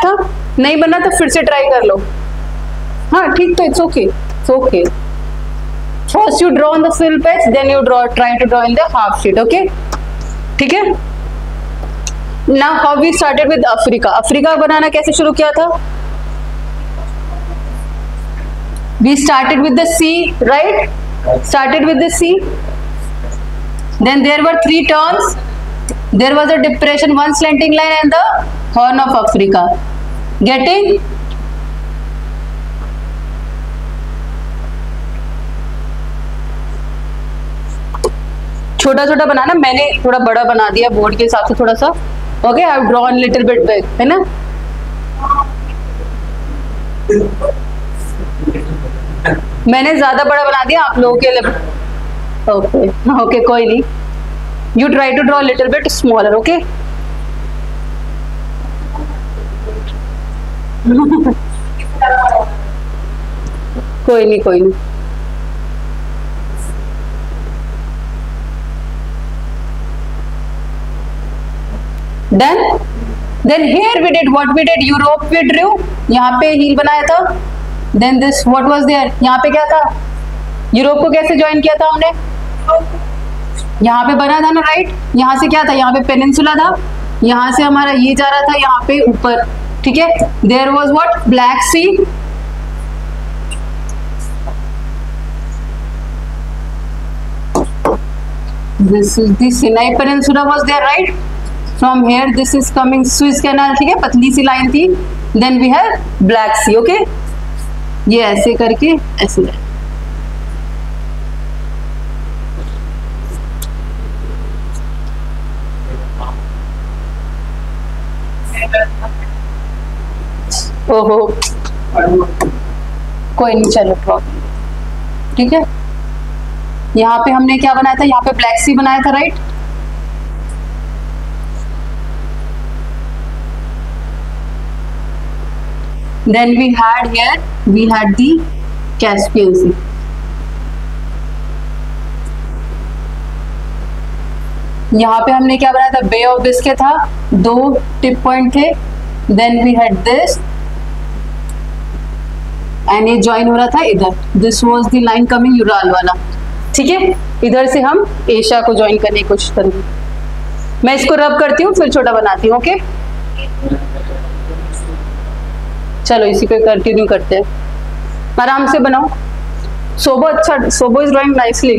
था? नहीं बना तो फिर से ट्राई कर लो। हाँ ठीक, तो it's okay, it's okay. First you draw on the fill patch, then you try to draw in the half sheet. Okay, ठीक है। Now how we started with Africa. Africa बनाना कैसे शुरू किया था? We started with the sea, right? Started with the sea, then there were 3 turns. There was a depression, one slanting line and the Horn of Africa. Getting? छोटा छोटा बनाना, मैंने थोड़ा बड़ा बना दिया बोर्ड के हिसाब से थोड़ा सा। Okay, I have drawn little bit big, है ना? मैंने ज्यादा बड़ा बना दिया आप लोगों के लिए। ओके ओके, कोई नहीं, you try to draw little bit smaller. Okay, कोई नहीं कोई नहीं। Done. Then here we did what we did, Europe we drew, यहाँ पे हील बनाया था। Then this what was there, यहाँ पे क्या था? यूरोप को कैसे ज्वाइन किया था हमने? यहाँ पे बना था ना, राइट? यहाँ से क्या था? यहाँ पे पेनिनसुला था, यहाँ से हमारा ये जा रहा था यहाँ पे ऊपर, ठीक है। There was what? Black Sea, this is the Sinai peninsula was there, right? From here this is coming Suez canal, ठीक है, पतली सी लाइन थी। Then we have Black Sea. Okay, ये ऐसे करके ऐसे है। ओहो, कोई नहीं, चलो प्रॉब्लम, ठीक है। यहाँ पे हमने क्या बनाया था? यहाँ पे ब्लैक सी बनाया था, right? Then we had here, we had the Caspian Sea. यहाँ पे हमने क्या बनाया था? बे ऑफ बिस्के था, 2 टिप पॉइंट थे। Then we had this, and ये ज्वाइन हो रहा था इधर। This was the line coming Ural वाला, ठीक है। इधर से हम एशिया को ज्वाइन करने की कोशिश करेंगे। मैं इसको रब करती हूँ, फिर छोटा बनाती हूँ। ओके, चलो इसी पे कंटिन्यू करते हैं, आराम से बनाओ। सोबो अच्छा, Sobo is drawing nicely.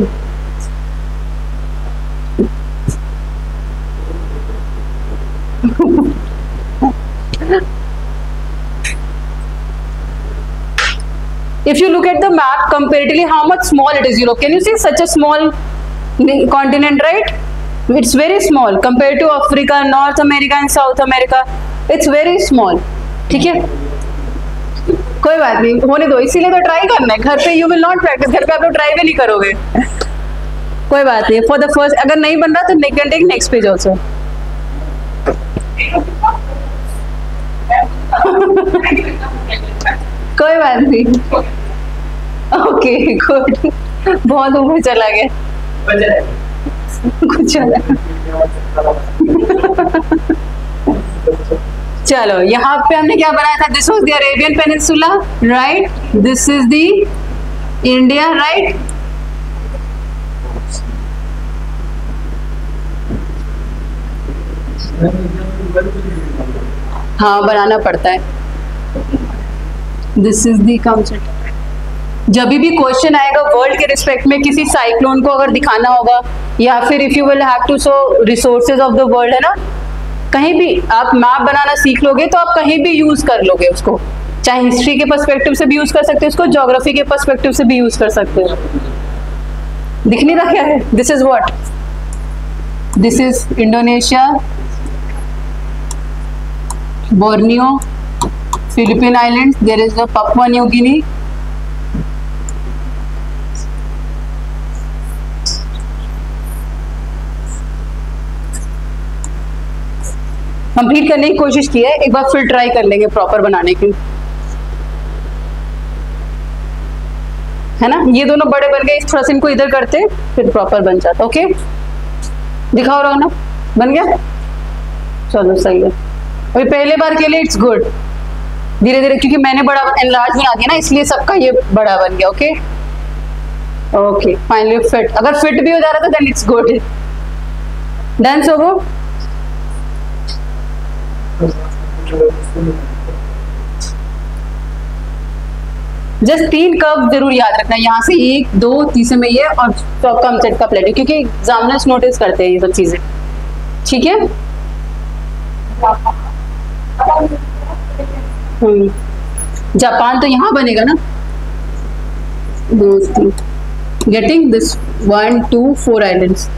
If you look at the map comparatively, how much small it is, Europe. Can you see such a small continent, right? It's very small compared to Africa, North America and South America. It's very small, ठीक है। कोई बात नहीं, होने दो, इसीलिए तो try करना है। घर पे यू विल नॉट प्रैक्टिस, घर पे आप लोग ट्राई भी नहीं करोगे। कोई बात नहीं, फॉर द फर्स्ट, अगर नहीं बन रहा तो can take next page also. कोई बात नहीं, ओके गुड, बहुत ऊपर चला गया कुछ चला। चलो यहाँ पे हमने क्या बनाया था? This was the Arabian peninsula, right? This is the India, right? हाँ, बनाना पड़ता है। This is the concept. जब भी क्वेश्चन आएगा वर्ल्ड के रिस्पेक्ट में, किसी साइक्लोन को अगर दिखाना होगा, या फिर if you will have to show resources of the world, है ना, कहीं भी आप मैप बनाना सीख लोगे तो आप कहीं भी यूज कर लोगे उसको। चाहे हिस्ट्री के पर्सपेक्टिव से भी यूज कर सकते हो उसको, ज्योग्राफी के पर्सपेक्टिव से भी यूज कर सकते हो। दिख नहीं रहा क्या है? This is what, this is Indonesia, Borneo, Philippine islands, there is the Papua New Guinea, complete करने की कोशिश की है, एक बार फिर ट्राई कर लेंगे प्रॉपर बनाने की, है ना। ये दोनों बड़े बन गए, थोड़ा सा इनको इधर करते फिर प्रॉपर बन जाता। ओके, दिखाओ रहा ना, बन गया, चलो सही है। अभी पहले बार के लिए इट्स गुड, धीरे धीरे, क्योंकि मैंने बड़ा एनलार्ज बना दिया ना, इसलिए सबका ये बड़ा बन गया। Okay okay finally fit. अगर फिट भी हो जा रहा था then it's good. Done Sobo. Just 3 curve जरूर याद रखना, यहाँ से 1 2 तीसरे में ये, और कम सेट का प्लेट, क्योंकि एग्जामिनर्स नोटिस करते हैं ये सब चीजें। ठीक है। जापान तो यहाँ बनेगा ना। 2 3 getting this 1 2 4 islands.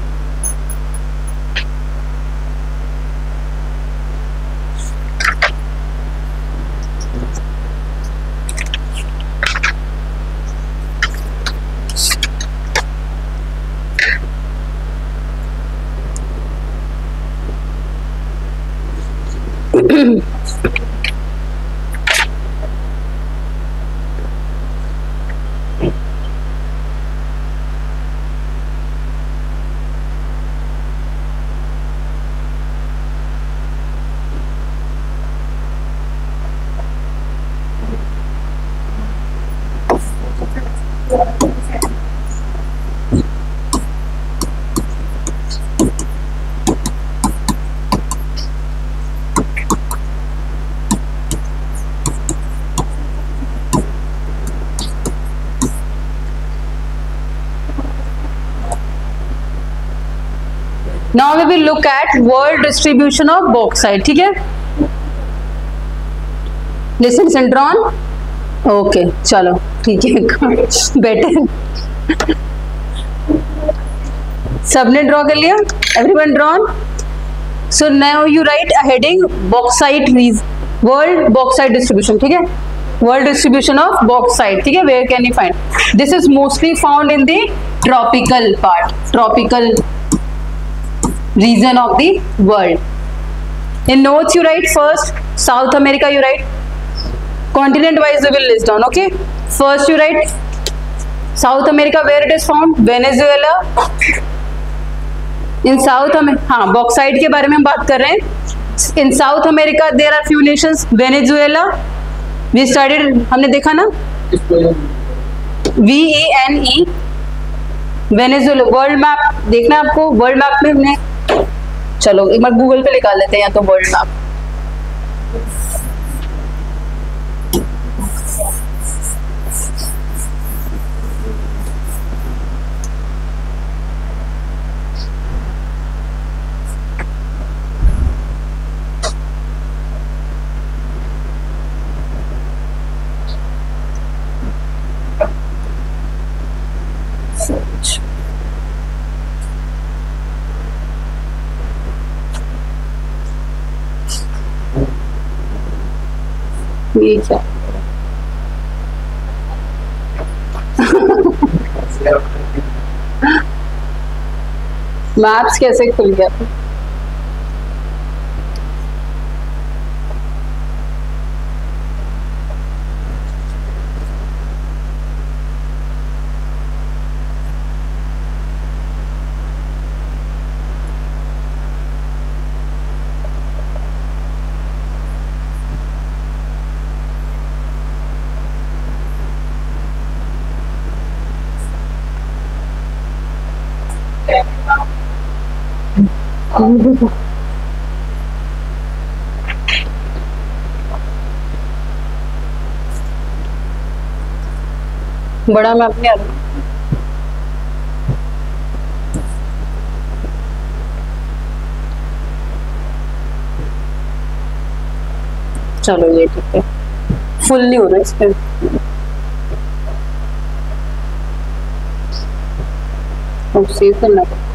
Now we will look at world distribution of bauxite. ठीक है, listen drawn. ओके चलो ठीक है। बेटर सबने ड्रॉ कर लिया, everyone drawn. So now you write a heading bauxite world bauxite distribution. ठीक है, वर्ल्ड डिस्ट्रीब्यूशन ऑफ बॉक्साइट। ठीक है, where can you find? This is mostly found in the tropical part, tropical region of the world. In notes you write first South America, you write continent wise, we will list down. Okay, first you write South America, where it is found, Venezuela. In South America, हाँ bauxite के बारे में हम बात कर रहे हैं। In South America there are few nations, Venezuela we studied, हमने देखा ना, VENE वेनेजुएला। वर्ल्ड मैप देखना है आपको, वर्ल्ड मैप में हमने, चलो एक बार गूगल पे निकाल लेते हैं या तो वर्ल्ड मैप। ये क्या मैप्स कैसे खुल गया? बड़ा मैप नहीं आ रहा। चलो ये ठीक है, फुल नहीं हो रहा इस पे। सेव करना पड़ेगा।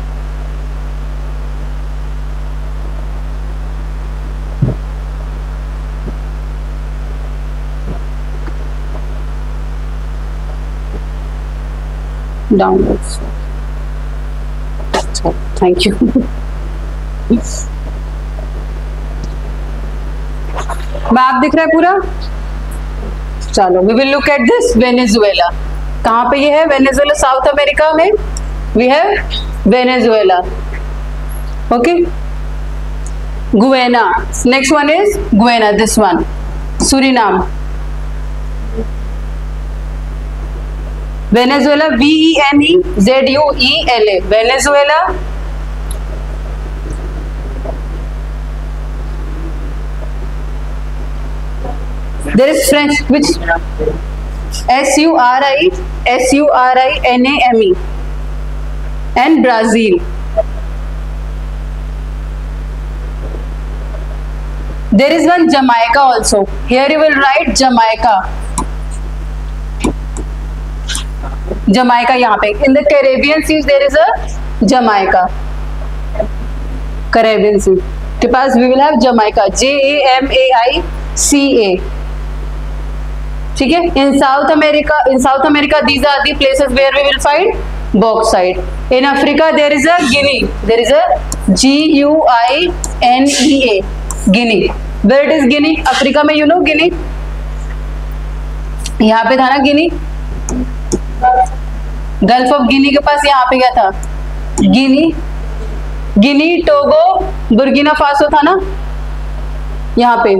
Downloads, thank you. मैप दिख रहा है पूरा? चलो we will look at this Venezuela. कहाँ पे ये है? वेनेजुएला, साउथ अमेरिका में we have Venezuela. Okay, Guyana, next one is Guyana, this one. Suriname. Venezuela, VENEZUELA, Venezuela. There is French, which SURINAME, and Brazil. There is one Jamaica also. Here you will write Jamaica. Jamaica यहाँ पे. In the Caribbean Sea there is a Jamaica. Caribbean Sea के पास we will have Jamaica. JAMAICA. ठीक है. In South America these are the places where we will find bauxite. In Africa there is a Guinea. There is a GUINEA. Guinea. Where it is Guinea? Africa में you know Guinea? यहाँ पे था ना गिनी. Gulf of गिनी के पास यहाँ पे क्या था? गिनी, टोगो, बुर्किना फासो था ना यहाँ पे.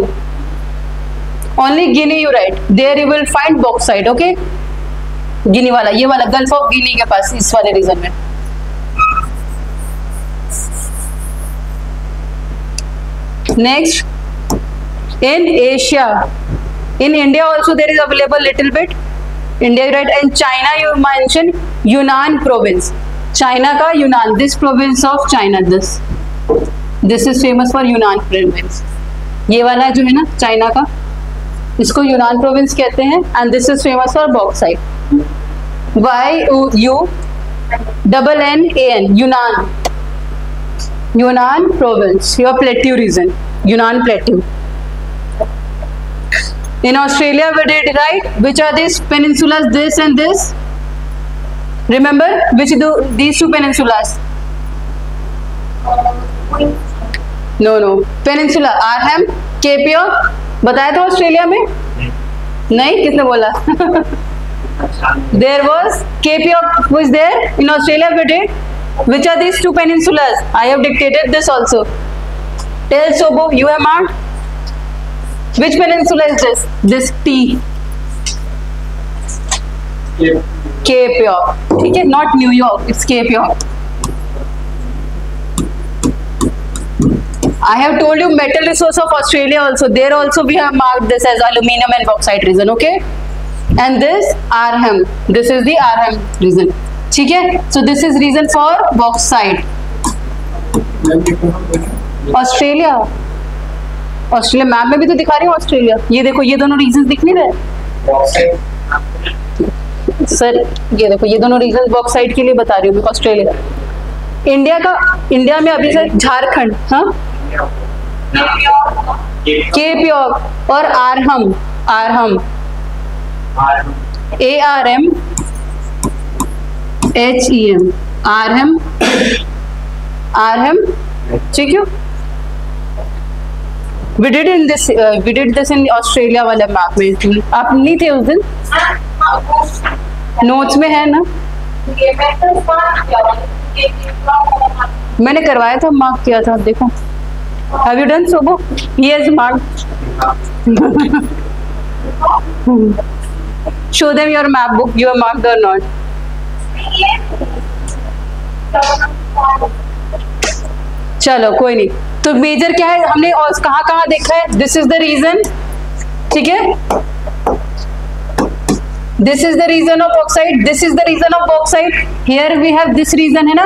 Only Guinea you write. There you will find bauxite. Okay, Guinea वाला, ये वाला गल्फ ऑफ गिनी के पास, इस वाले रीजन में. Next, in Asia, in India also there is available little bit. India, right? And China you mentioned Yunnan province. China का Yunnan, this province of China, this is famous for Yunnan province. ये वाला जो है ना China का, इसको यूनान province कहते हैं. And this is famous for bauxite. YUNNAN, Yunnan province, your plateau region, Yunnan plateau. In Australia we did right. Which are these peninsulas? This and this. Remember which these two peninsulas? No. Peninsula. Arnhem, Cape York. बताया तो Australia में? नहीं, किसने बोला? There was Cape York was there in Australia we did. Which are these two peninsulas? I have dictated this also. Tell Sobo, you have marked. Which peninsula is this? This T. Cape York. ठीक है, not New York, it's Cape York. I have told you metal resource of Australia also. There also we have marked this as aluminum and bauxite region. Okay, and this Arnhem. This is the Arnhem region. ठीक है, so this is region for bauxite. Australia map में भी तो दिखा रही हूँ Australia. ये देखो, ये दोनों रीजन दिख नहीं रहे सर. ये देखो, ये दोनों रीजन बॉक्साइट के लिए बता रही हूँ मैं. ऑस्ट्रेलिया, इंडिया में अभी सर झारखंड, हाँ, केप यॉर्क और आरहम, ARM HEM, आरहम. ठीक है, we did this in Australia वाले मैप में. आप नहीं थे उस दिन? नोट्स में है ना, मैंने करवाया था, मार्क किया था. देखो, have you done Sobo? He has marked. Show them your map book. You are marked or not? चलो कोई नहीं. तो मेजर क्या है, हमने और कहाँ देखा है? This is the region. ठीक है, this is the region of bauxite, this is the region of bauxite. Here we have this region, है ना,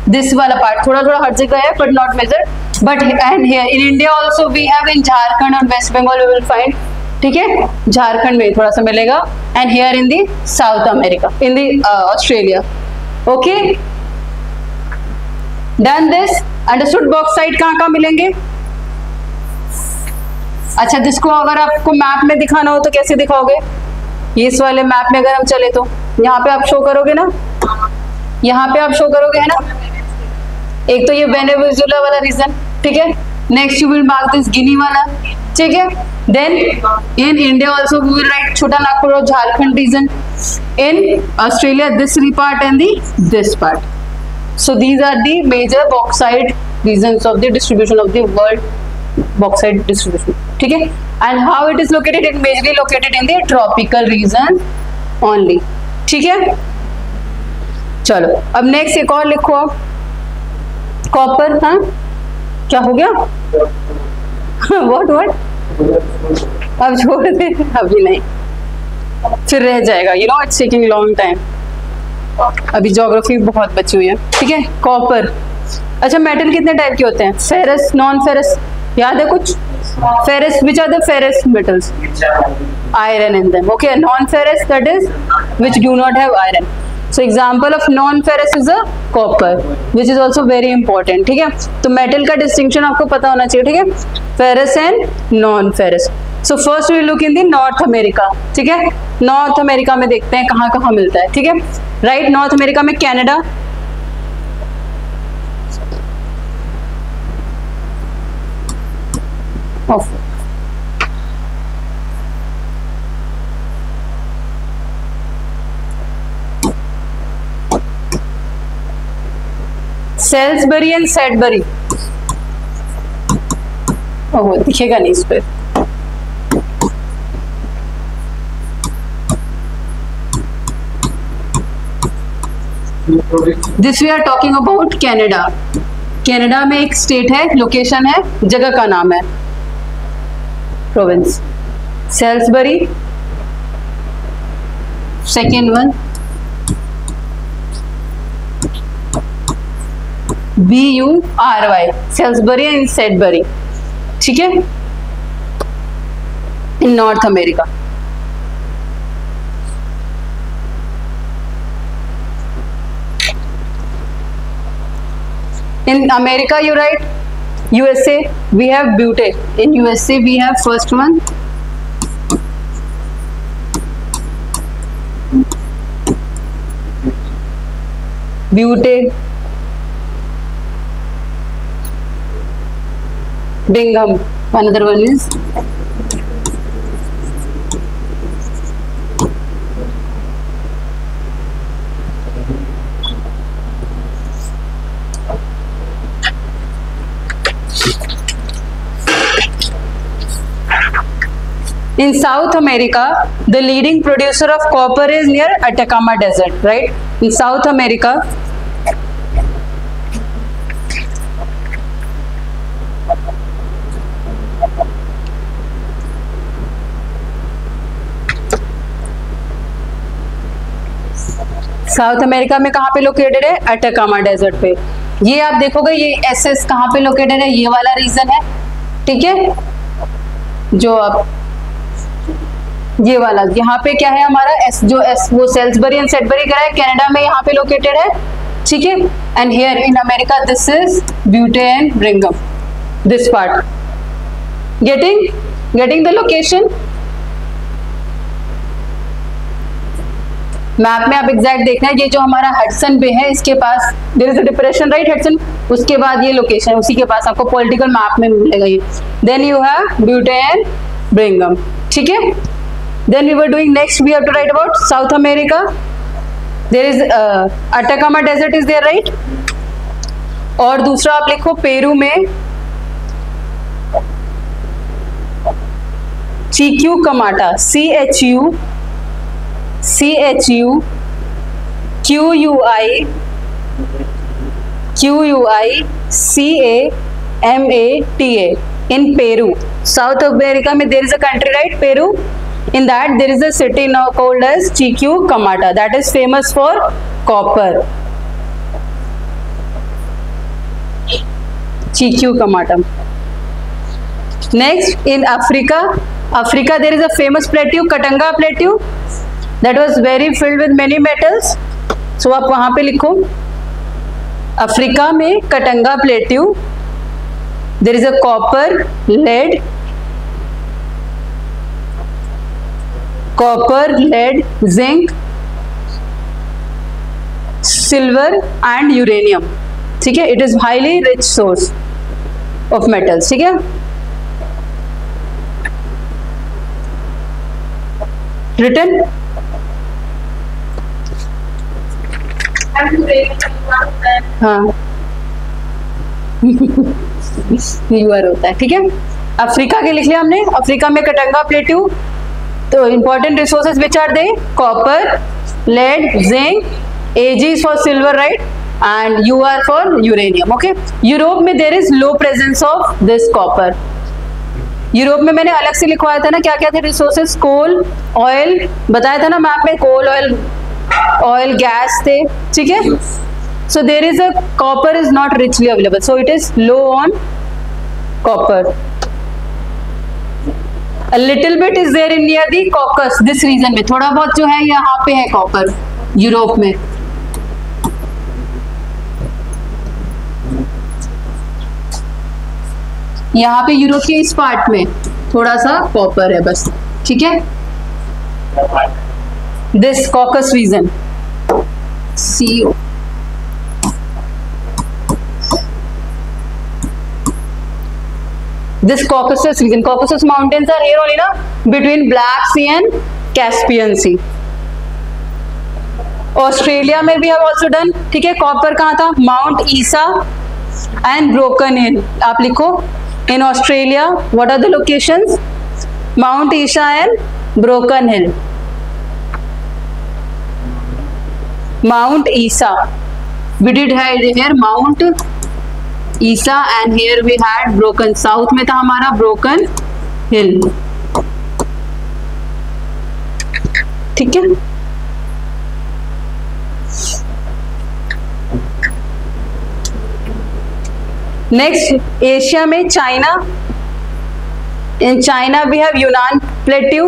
दिस वाला पार्ट थोड़ा हट जगह है but not major. But and here in India also we have, in Jharkhand और West Bengal we will find. ठीक है, झारखंड में थोड़ा सा मिलेगा. And here in the South America, in the Australia. Okay, done this. Understood. Bauxite कहाँ मिलेंगे? अच्छा, जिसको अगर आपको मैप में दिखाना हो तो कैसे दिखाओगे? इस वाले मैप में अगर हम चले तो यहाँ पे आप शो करोगे ना, यहाँ पे आप शो करोगे, है ना. एक तो ये वेनेजुएला वाला रीजन. ठीक है, next you will mark this Guinea वाला. ठीक है, then in India also we will write Chota Nagpur और Jharkhand region. In Australia this part and this part. So these are the major bauxite regions of the distribution of the world bauxite distribution. ठीक है. And how it is located, it majorly located in the tropical region only. ठीक है, चलो अब next एक और लिखो आप, कॉपर। हाँ क्या हो गया? व्हाट अब छोड़ दे, अभी नहीं, फिर रह जाएगा, you know it's taking long time, अभी ज्योग्राफी बहुत बची हुई है। ठीक है, कॉपर। अच्छा, मेटल कितने टाइप के होते हैं? फेरस, नॉन फेरस, याद है कुछ? Ferrous, which are the ferrous metals? Iron in them. Okay, non ferrous that is which do not have iron. So example of non-ferrous is a copper, which is also very important। ठीक है, तो metal का distinction आपको पता होना चाहिए। ठीक है, ferrous and non ferrous. So first we look in the North America. ठीक है, नॉर्थ अमेरिका में देखते हैं कहाँ कहाँ मिलता है। ठीक है, राइट, नॉर्थ अमेरिका में Canada, Salisbury and Sudbury, oh दिखेगा नहीं इस पे। This we are talking about Canada. Canada में एक स्टेट है, लोकेशन है, जगह का नाम है province. Salisbury, second one BURY, Salisbury and Sudbury. ठीक है, in North America. In America, you write USA, we have Butte. In USA, we have first one Butte, Bingham. Another one is in South America. The leading producer of copper is near Atacama Desert, right? In South America, south America में कहाँ पे located है? Atacama desert पे। ये आप देखोगे, ये SS कहाँ पे लोकेटेड है? ये वाला रीजन है। ठीक है, जो आप ये वाला, यहाँ पे क्या है हमारा एस, जो एस वो सेल्सबरी एंड सेडबरी का है, कनाडा में यहाँ पे लोकेटेड है। ठीक है, and here in America this is Butte and ब्रिंघम, this part. Getting the location. Map में आप एग्जैक्ट देखना है, ये जो हमारा हडसन बे है, इसके पास there is a depression, right, Hudson, उसके बाद ये लोकेशन, उसी के पास आपको पॉलिटिकल मैप में मिलेगा ये। Then you have Butte and ब्रिंघम। ठीक है, then we were doing next, we have to write about South America. There is Atacama Desert is there, right? और दूसरा आप लिखो पेरू में चिक्यूकामाटा, CHUCAMATA in Peru. South America में there is a country, right, Peru. In that there is a city now called as Chiquicamata, that is famous for copper. Chiquicamata. Next, in Africa there is a famous plateau, Katanga Plateau, that was very filled with many metals. So आप वहाँ पे लिखो, Africa में Katanga plateau, there is a copper, lead, zinc, silver and uranium. ठीक है, it is highly rich source of metals. ठीक है, written. हाँ UR होता है। ठीक है, अफ्रीका के लिख लिया हमने, अफ्रीका में कटंगा प्लेट्यू। तो important resources which are they, copper, lead, zinc, Ag is for silver, right, and Ur for uranium. Okay. Europe में there is low presence of this copper. Europe में मैंने अलग से लिखवाया था ना क्या क्या थे रिसोर्सेज, कोल, ऑयल, बताया था ना मैप में, कोल, ऑयल, गैस थे, ठीक है। So there is a copper is not richly available, so it is low on copper. A little bit is there in near the Caucasus, this region में थोड़ा बहुत जो है यहाँ पे है कॉपर यूरोप में। यहाँ पे यूरोप के इस पार्ट में थोड़ा सा कॉपर है बस, ठीक है। This Caucasus region, CO, this Caucasus region, Caucasus mountains are here only na, between Black Sea and Caspian Sea. Australia में भी have also done, ठीक है। कॉपर कहाँ था, माउंट ईसा एंड ब्रोकन हिल, आप लिखो in Australia what are the locations, Mount Isa and Broken Hill, Mount Isa, we did have here Mount Isa and here we had Broken, South में था हमारा Broken Hill, ठीक है। Next Asia में China, in China we have Yunnan plateau.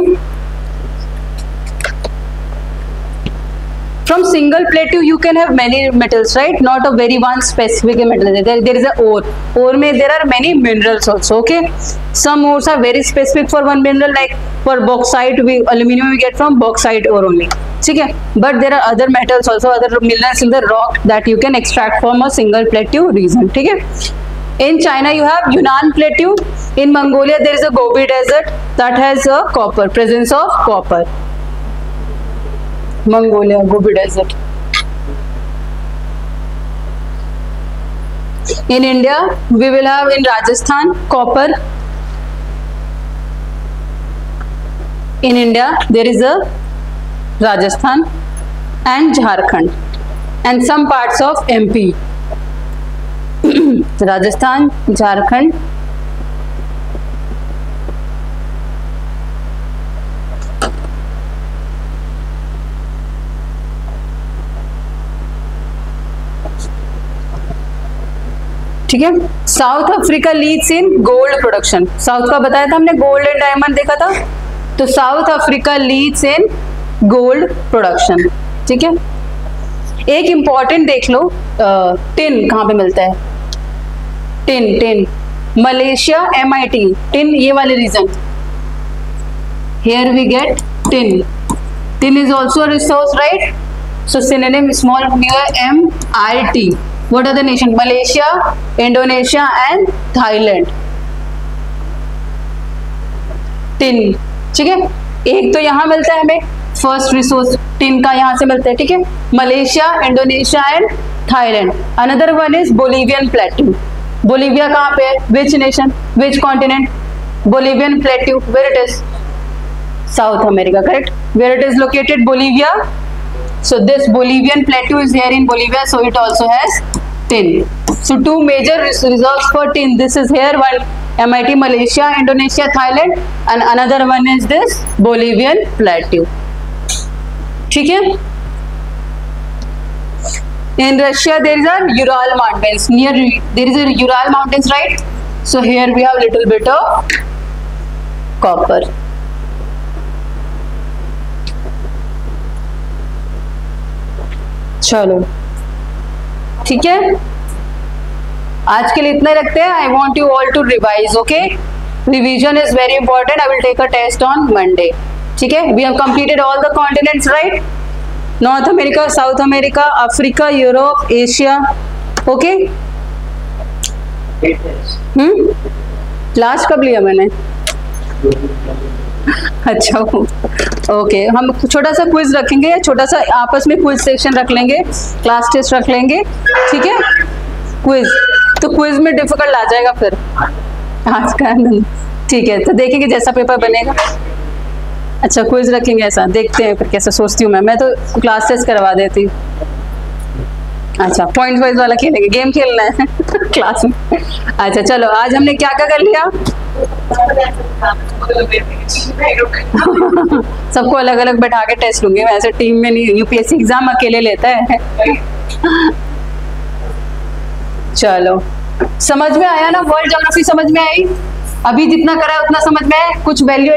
From single plateau you can have many metals, right, not a very one specific metal. There is a ore में there are many minerals also, okay. Some ores are very specific for one mineral, like for bauxite, aluminum we get from bauxite ore only, ठीक है। But there are other metals also, other minerals in the rock that you can extract from a single plateau region, ठीक है। In China you have Yunnan plateau. In Mongolia there is a Gobi desert that has a copper, presence of copper. Mongolia, Gobi desert. In India we will have in Rajasthan copper. In India there is a Rajasthan and Jharkhand and some parts of MP. Rajasthan, Jharkhand, ठीक है। South Africa leads in gold production, south का बताया था हमने, gold and diamond देखा था, तो south Africa leads in gold production, ठीक है। एक इंपॉर्टेंट देख लो, टिन कहाँ पे मिलता है, टिन मलेशिया, MIT, टिन ये वाले reason, here we get tin is also a resource, right, so synonym small MIT. what are the nation, Malaysia, Indonesia and Thailand, tin, ठीक है। एक तो यहाँ मिलता है हमें फर्स्ट रिसोर्स टिन का, यहाँ से मिलता है, ठीक है, Malaysia, Indonesia and Thailand. Another one is Bolivian plateau, Bolivia कहाँ पे है, which nation, which continent, Bolivian plateau, where it is, South America, correct, where it is located, Bolivia. So this Bolivian plateau is here in Bolivia, so it also has tin. So two major reserves for tin, this is here, one MIT, Malaysia, Indonesia, Thailand, and another one is this Bolivian plateau, ठीक है। In Russia there is a Ural mountains, near there is a Ural mountains, right, so here we have little bit of copper, चलो ठीक है, आज के लिए इतना रखते हैं। I want you all to revise, okay, revision is very important, I will take a test on Monday, ठीक है। We have completed all the continents, right, North America, South America, Africa, Europe, Asia, okay. Last कब लिया मैंने, अच्छा okay, हम छोटा सा quiz रखेंगे, छोटा सा आपस में क्विज सेक्शन रख लेंगे, क्लास टेस्ट रख लेंगे, ठीक है, क्विज, तो क्विज में डिफिकल्ट आ जाएगा फिर आज का, ठीक है, तो देखेंगे जैसा पेपर बनेगा। अच्छा क्विज रखेंगे, ऐसा देखते हैं फिर कैसे सोचती हूँ मैं तो क्लास टेस्ट करवा देती। अच्छा पॉइंट वाइज वाला खेलेंगे, गेम खेलना है क्लास में। अच्छा चलो, आज हमने क्या क्या कर लिया सबको अलग अलग बैठा के टेस्ट लूंगी मैं, ऐसे टीम में नहीं, यूपीएससी एग्जाम अकेले लेता है चलो समझ में आया ना, वर्ल्ड ज्योग्राफी समझ में आई, अभी जितना करा है उतना समझ में आया, कुछ वैल्यू